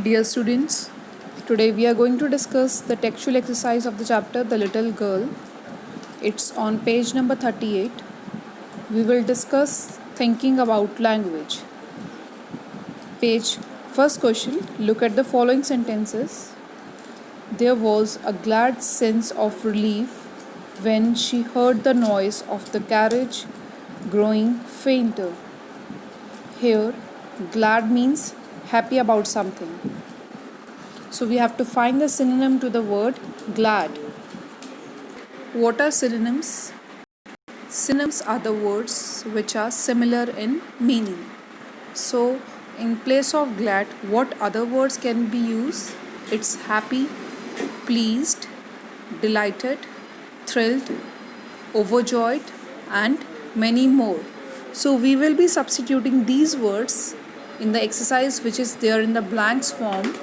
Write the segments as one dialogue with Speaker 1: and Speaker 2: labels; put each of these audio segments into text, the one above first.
Speaker 1: Dear students, today we are going to discuss the textual exercise of the chapter The Little Girl. It's on page number 38. We will discuss thinking about language. Page first question. Look at the following sentences. There was a glad sense of relief when she heard the noise of the carriage growing fainter. Here, glad means happy about something. So we have to find the synonym to the word glad. What are synonyms? Synonyms are the words which are similar in meaning. So in place of glad, what other words can be used? It's happy, pleased, delighted, thrilled, overjoyed, and many more. So we will be substituting these words in the exercise which is there in the blanks form.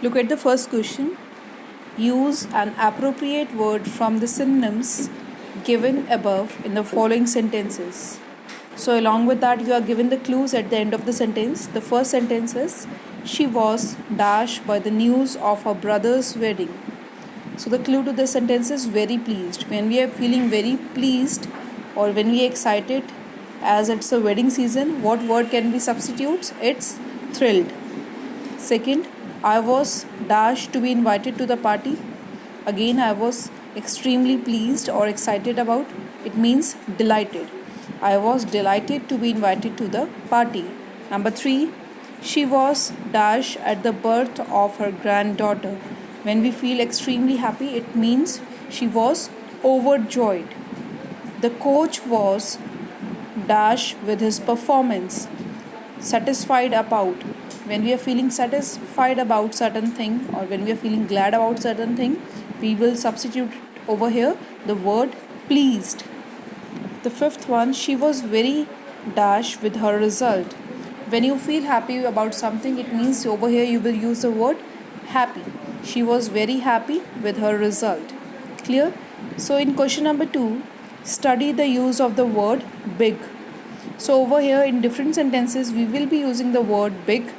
Speaker 1: Look at the first question. Use an appropriate word from the synonyms given above in the following sentences. So along with that, you are given the clues at the end of the sentence. The first sentence is, she was dashed by the news of her brother's wedding. So the clue to this sentence is very pleased. When we are feeling very pleased or when we are excited as it's a wedding season, what word can be substituted? It's thrilled. Second, I was dashed to be invited to the party. Again, I was extremely pleased or excited about. It means delighted. I was delighted to be invited to the party. Number 3, she was dashed at the birth of her granddaughter. When we feel extremely happy, it means she was overjoyed. The coach was dashed with his performance. Satisfied about. When we are feeling satisfied about certain thing or when we are feeling glad about certain thing, we will substitute over here the word pleased. The fifth one, she was very dashed with her result. When you feel happy about something, it means over here you will use the word happy. She was very happy with her result. Clear? So in question number 2, study the use of the word big. So over here in different sentences we will be using the word big.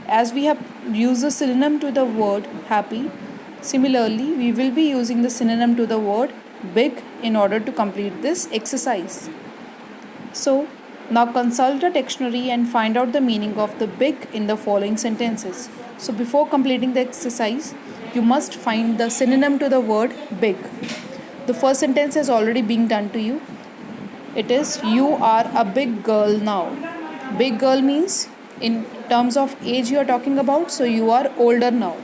Speaker 1: As we have used the synonym to the word happy, similarly we will be using the synonym to the word big in order to complete this exercise. So now consult a dictionary and find out the meaning of the big in the following sentences. So before completing the exercise, you must find the synonym to the word big. The first sentence has already been done to you. It is, you are a big girl now. Big girl means in terms of age you are talking about, so you are older now.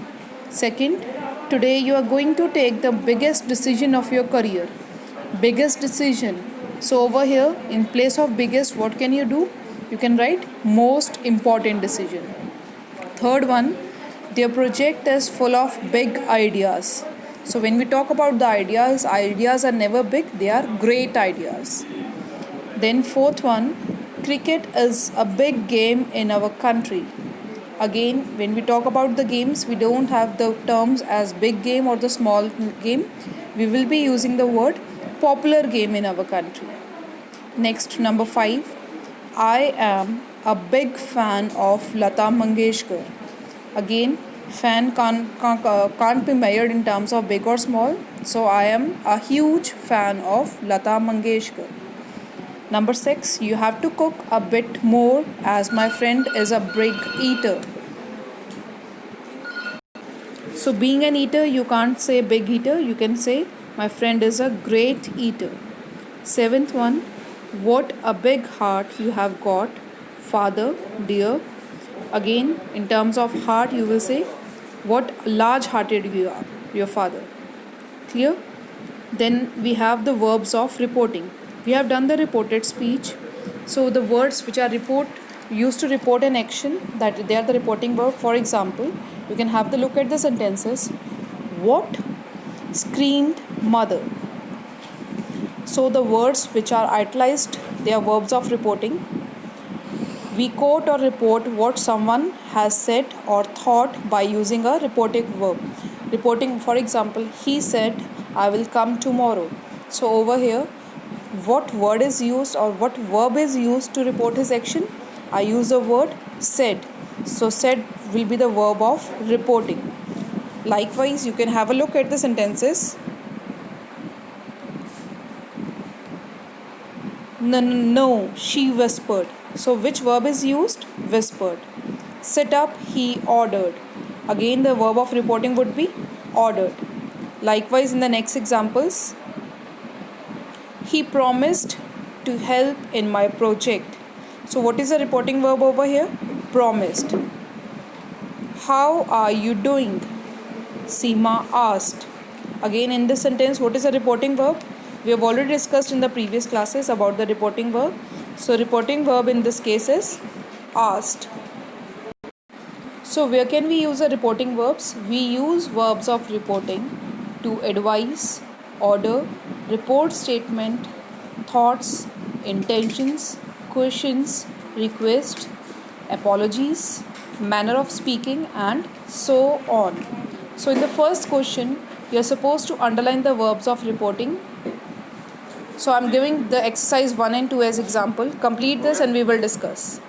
Speaker 1: Second, today you are going to take the biggest decision of your career. Biggest decision. So over here in place of biggest, what can you do? You can write most important decision. Third one, their project is full of big ideas. So when we talk about the ideas are never big, they are great ideas. Then fourth one, cricket is a big game in our country. Again, when we talk about the games, we don't have the terms as big game or the small game. We will be using the word popular game in our country. Next, number 5, I am a big fan of Lata Mangeshkar. Again, fan can't be measured in terms of big or small. So I am a huge fan of Lata Mangeshkar. Number 6, you have to cook a bit more as my friend is a big eater. So being an eater, you can't say big eater, you can say my friend is a great eater. Seventh one, what a big heart you have got, father, dear. Again, in terms of heart, you will say what large hearted you are, your father. Clear? Then we have the verbs of reporting. We have done the reported speech. So the words which are used to report an action, that they are the reporting verb. For example, you can have the look at the sentences. What screamed mother? So the words which are italized, they are verbs of reporting. We quote or report what someone has said or thought by using a reporting verb. Reporting, for example, he said, I will come tomorrow. So over here, what word is used or what verb is used to report his action? I use the word Said. So said will be the verb of reporting. Likewise, you can have a look at the sentences. No, she whispered. So which verb is used? Whispered. Sit up, he ordered. Again, the verb of reporting would be ordered. Likewise, in the next examples, he promised to help in my project. So what is the reporting verb over here? Promised. How are you doing? Seema asked. Again, in this sentence, what is a reporting verb? We have already discussed in the previous classes about the reporting verb. So reporting verb in this case is asked. So where can we use the reporting verbs? We use verbs of reporting to advise, order, report statement, thoughts, intentions, questions, request, apologies, manner of speaking, and so on. So in the first question, you are supposed to underline the verbs of reporting. So I am giving the exercise 1 and 2 as example. Complete this and we will discuss.